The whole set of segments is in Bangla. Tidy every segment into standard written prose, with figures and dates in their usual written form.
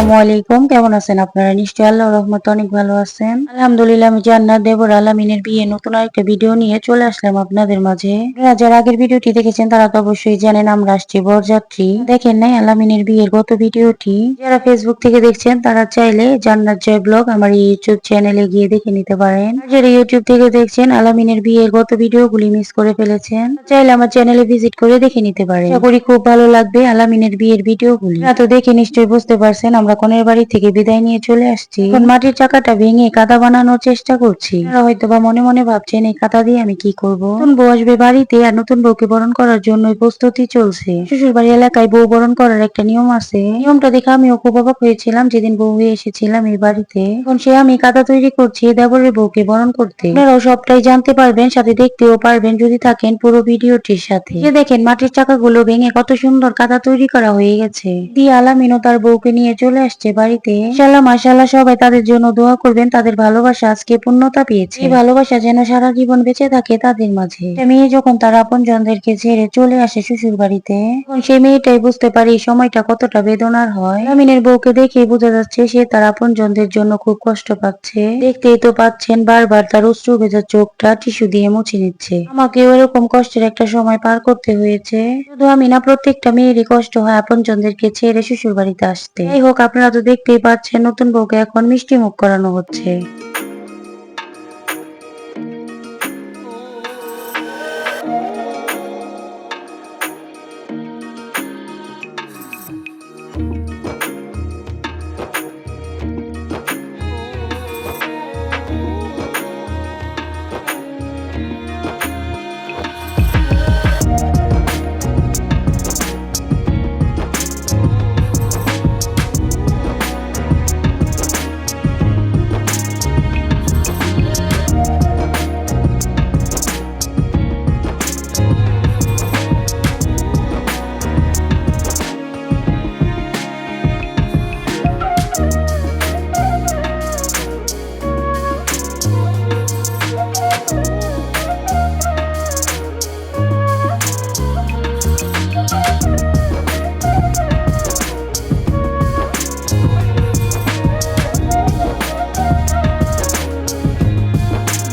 আসসালামু আলাইকুম। কেমন আছেন আপনারা? নিশ্চয়ই আল্লাহর রহমতে অনেক ভালো আছেন। আলহামদুলিল্লাহ, আমি জান্নাত দেবর আলামিনের বিয়ে নতুন আরেকটা ভিডিও নিয়ে চলে আসলাম আপনাদের মাঝে। আপনারা যারা আগের ভিডিওটি দেখেছেন তারা তো অবশ্যই জানেন আমরা আসছি বরযাত্রী। দেখেন নাই আলামিনের বিয়ের গত ভিডিওটি? যারা ফেসবুক থেকে দেখছেন তারা চাইলে জান্নাত জয় ব্লগ আমার ইউটিউব চ্যানেলে গিয়ে দেখে নিতে পারেন। আর যারা ইউটিউব থেকে দেখছেন আলামিনের বিয়ের গত ভিডিওগুলি মিস করে ফেলেছেন, চাইলে আমার চ্যানেলে ভিজিট করে দেখে নিতে পারেন। আশা করি খুব ভালো লাগবে আলামিনের বিয়ের ভিডিওগুলি। তো দেখে নিশ্চয়ই বুঝতে পারছেন আমরা কনের বাড়ি থেকে বিদায় নিয়ে চলে আসছি। এখন মাটির চাকাটা ভেঙে কাদা বানানোর চেষ্টা করছি। আপনারা হয়তো বা মনে মনে ভাবছেন এই কাদা দিয়ে আমি কি করব। নতুন বউ আসবে বাড়িতে আর নতুন বউকে বরণ করার জন্য প্রস্তুতি চলছে। শ্বশুর বাড়ি এলাকায় বউ বরণ করার একটা নিয়ম আছে। নিয়মটা দেখে আমিও খুব অবাক হয়েছিলাম যেদিন বউ হয়ে এসেছিলাম এই বাড়িতে। এখন সে আমি কাদা তৈরি করছি দেবরের বউকে বরণ করতে। আপনারাও সবটাই জানতে পারবেন, সাথে দেখতেও পারবেন যদি থাকেন পুরো ভিডিওটির সাথে। যে দেখেন মাটির চাকাগুলো ভেঙে কত সুন্দর কাদা তৈরি করা হয়ে গেছে। দি আলামিনও তার বউকে নিয়ে চলে আসছে বাড়িতে। ইনশাআল্লাহ মাশাআল্লাহ, সবাই তাদের জন্য দোয়া করবেন। তাদের ভালোবাসা আজকে পূর্ণতা পেয়েছে। এই ভালোবাসা যেন সারা জীবন বেঁচে থাকে তাদের মাঝে। মেয়ে যখন তার আপনজনদেরকে ছেড়ে চলে আসে শ্বশুর বাড়িতে, তখন সেই মেয়েটাই বুঝতে পারে এই সময়টা কতটা বেদনার হয়। আলামিনের বউকে দেখেই বোঝা যাচ্ছে সে তার আপনজনদের জন্য খুব কষ্ট পাচ্ছে। দেখতেই তো পাচ্ছেন বারবার তার অশ্রু ভেজা চোখটা টিস্যু দিয়ে মুছে নিচ্ছে। আমাকেও এরকম কষ্টের একটা সময় পার করতে হয়েছে। শুধু আমি না, প্রত্যেকটা মেয়েরই কষ্ট হয় আপনজনদেরকে ছেড়ে শ্বশুর বাড়িতে আসতে। যাই হোক, আপনারা তো দেখতেই পাচ্ছেন নতুন বউকে এখন মিষ্টি মুখ করানো হচ্ছে।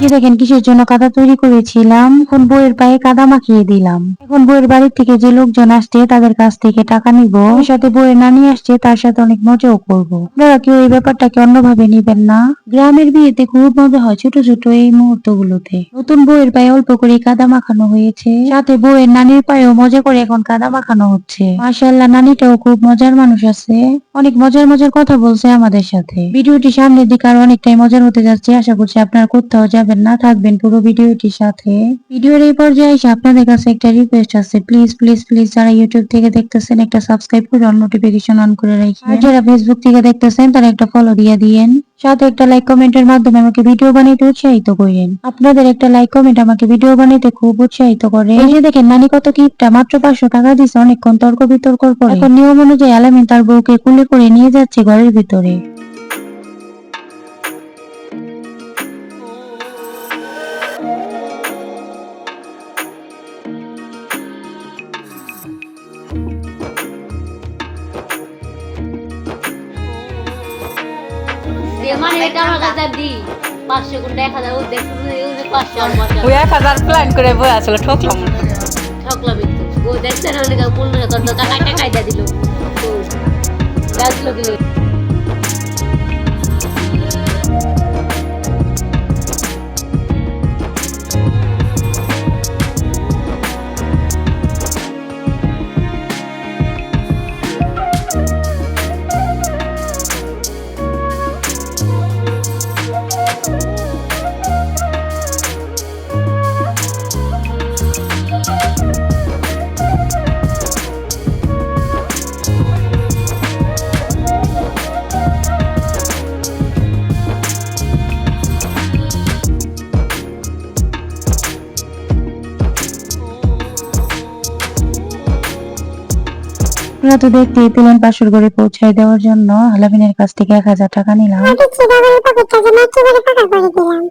যে দেখেন কিসের জন্য কাদা তৈরি করেছিলাম। এখন বউয়ের পায়ে কাদা মাখিয়ে দিলাম। এখন বউয়ের বাড়ি থেকে যে লোকজন আসছে তাদের কাছ থেকে টাকা নিব। আমার সাথে বউয়ের নানি আসছে, তার সাথে অনেক মজাও করব। আপনারা কেউ এই ব্যাপারটাকে অন্যভাবে নিবেন না। গ্রামের বিয়েতে খুব মজা হয় ছোট ছোট এই মুহূর্ত গুলোতে। নতুন বউয়ের পায়ে অল্প করে কাদা মাখানো হয়েছে, সাথে বউয়ের নানির পায়েও মজা করে এখন কাদা মাখানো হচ্ছে। মাশাআল্লাহ, নানিটাও খুব মজার মানুষ আছে। অনেক মজার মজার কথা বলছে আমাদের সাথে। ভিডিওটি সামনের দিকে আরো অনেকটাই মজার হতে যাচ্ছে। আশা করছি আপনারা কোথাও যাবেন না, থাকবেন পুরো ভিডিওটির সাথে। ভিডিওর এই পর্যায়ে এসে আপনাদের কাছে একটা রিকোয়েস্ট আছে, প্লিজ প্লিজ প্লিজ যারা ইউটিউব থেকে দেখতেছেন একটা সাবস্ক্রাইব করে অন নোটিফিকেশন অন করে রাখেন। আর যারা ফেসবুক থেকে দেখতেছেন তারা একটা ফলো দিয়ে দিয়েন। সাথে একটা লাইক কমেন্টের মাধ্যমে আমাকে ভিডিও বানাইতে উৎসাহিত করেন। আপনাদের একটা লাইক কমেন্ট আমাকে ভিডিও বানাইতে খুব উৎসাহিত করে। এই যে দেখেন নানি কত কিপটা, মাত্র 500 টাকা দিছে অনেকক্ষণ তর্ক বিতর্কর পরে। এখন নিয়ম অনুযায়ী আলামিন তার বউকে কুলে করে নিয়ে যাচ্ছে ঘরের ভিতরে। মানে এটা আমার কাছে দি 500 কোন 1000 ও দেখো 500 আমার ওই 1000 প্ল্যান করে বই আসলে ঠকলাম ঠকলাম তো ও দেখতে না অনেক 15 তো টাকা দিয়ে দিল তো গাছলো কি আপনারা তো দেখতেই পেলেন বাসর ঘরে পৌঁছায় দেওয়ার জন্য আলামিনের কাছ থেকে 1000 টাকা নিলাম।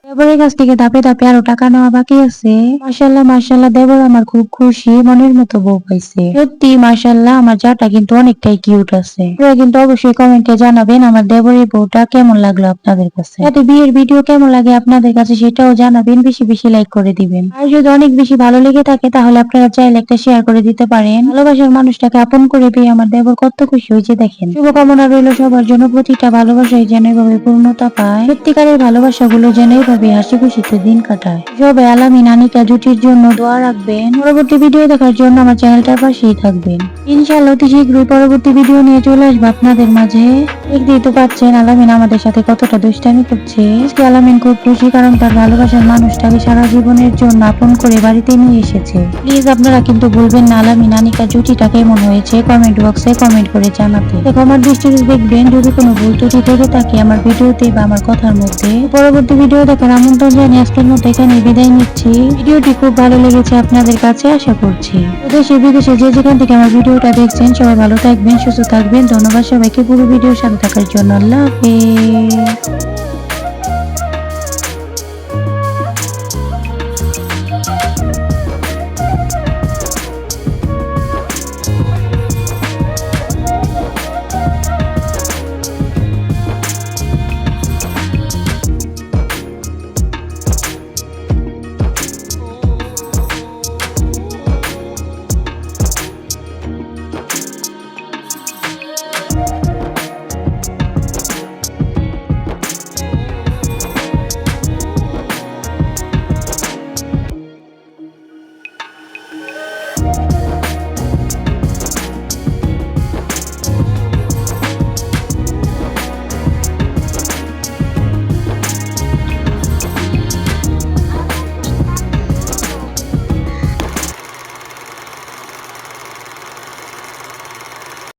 দেবরের কাছ থেকে ধাপে ধাপে আরো টাকা নেওয়া বাকি আছে। মাশাআল্লাহ মাশাআল্লাহ, দেবর আমার খুব খুশি, মনের মতো বউ পাইছে। সত্যি মাশাআল্লাহ, আমার জাটা কিন্তু অনেকটাই কিউট আছে। আপনারা কিন্তু অবশ্যই কমেন্টে জানাবেন আমার দেবরের বউটা কেমন লাগলো আপনাদের কাছে। সাথে বিয়ের ভিডিও কেমন লাগে আপনাদের কাছে সেটাও জানাবেন, বেশি বেশি লাইক করে দিবেন। আর যদি অনেক বেশি ভালো লেগে থাকে তাহলে আপনারা চাইলে একটা শেয়ার করে দিতে পারেন। ভালোবাসার মানুষটাকে আপন করে পেয়ে আমার দেবর কত খুশি হয়েছে দেখেন। শুভকামনা রইল সবার জন্য, প্রতিটা ভালোবাসাই যেন এভাবে পূর্ণতা পায়। সত্যিকারের ভালোবাসাগুলো যেন এইভাবে হাসি খুশিতে দিন কাটায়। সবাই আলামিন আনিকা জুটির জন্য দোয়া রাখবেন। পরবর্তী ভিডিও দেখার জন্য আমার চ্যানেলটার পাশেই থাকবেন। ইনশাআল্লাহ অতি শীঘ্রই পরবর্তী ভিডিও নিয়ে চলে আসবো আপনাদের মাঝে। দেখতেই তো পাচ্ছেন আলামিন আমাদের সাথে কতটা দুষ্টামি করছে। আজকে আলামিন খুব খুশি, কারণ তার ভালোবাসার মানুষটাকে সারা জীবনের জন্য আপন করে বাড়িতে নিয়ে এসেছে। প্লিজ আপনারা কিন্তু ভুলবেন না আলামিন আনিকা জুটিটা কেমন হয়েছে কমেন্ট বক্সে কমেন্ট করে জানাতে। দেখো আমার দৃষ্টিতে দেখবেন যদি কোনো ভুল ত্রুটি থেকে থাকে আমার ভিডিওতে বা আমার কথার মধ্যে। পরবর্তী ভিডিও দেখার আমন্ত্রণ জানিয়ে আজকের মতো এখানে বিদায় নিচ্ছি। ভিডিওটি খুব ভালো লেগেছে আপনাদের কাছে আশা করছি। দেশে বিদেশে যে যেখান থেকে আমার ভিডিওটা দেখছেন সবাই ভালো থাকবেন, সুস্থ থাকবেন। ধন্যবাদ সবাইকে পুরো ভিডিওর সাথে থাকার জন্য। আল্লাহ হাফেজ।